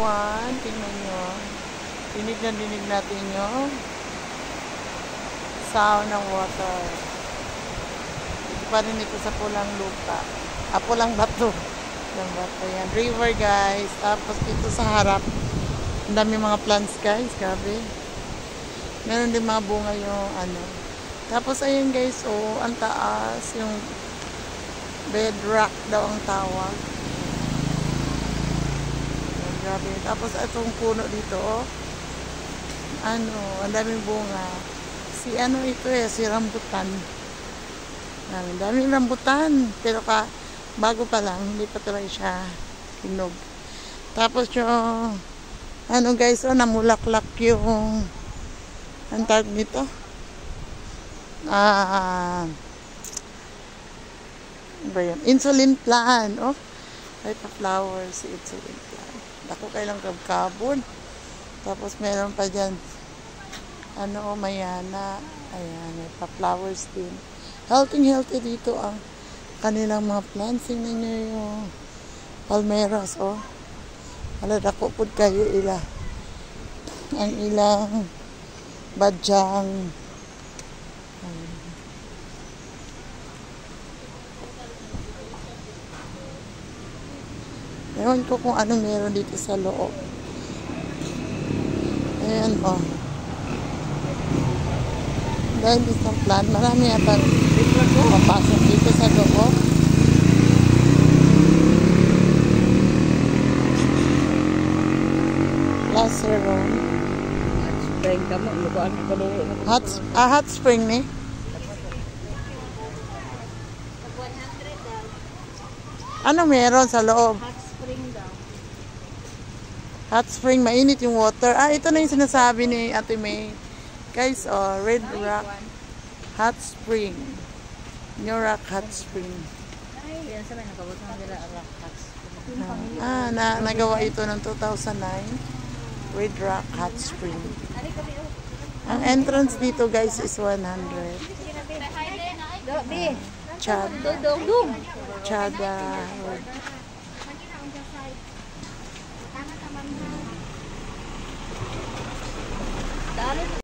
naman. Tingnan nyo. Dinig na dinig natin yung sound ng water. Ito pa rin ito sa pulang lupa. Pulang bato. Pulang bato yan. River guys. Tapos dito sa harap, ang dami mga plants guys. Grabe. Meron din mga bunga yung ano. Tapos ayun guys, oh, ang taas. Yung bedrock daw ang tawag. Grabe. Tapos itong puno dito, oh. Ano, ang daming bunga. Si ano ito si rambutan. Ang daming rambutan. Pero bago pa lang, hindi pa talaga siya hinog. Tapos yung, ano guys, oh, namulaklak yung, ang tawag nito? Ba yun? Insulin plant, oh. Ay pa flowers, insulin plant. Ako kailang kabkabon. Tapos meron pa dyan, ano, mayana. Ayan, may pa flowers din. Healthy dito ang kanilang mga plants. Tingnan nyo yung palmeras, oh. Aladako po kayo ila. Ang ilang badyang. Ewan ko kung ano meron dito sa loob. Ayan, oh. Dahil isang plant, marami yata mapasok dito sa loob. Laceron. Spring ka mo, lukuan ko dulu. Hot spring ni? Ano meron sa loob? Hot spring daw. Hot spring, mainit yung water. Ito na yung sinasabi ni Ate May. Guys, oh, Red Rock Hot Spring. New Rock Hot Spring. Yan sa may nakabutang nila Rock Hot Spring. Nagawa ito noong 2009. Red Rock Hot Spring. Ang entrance dito guys is 100. Chada Road.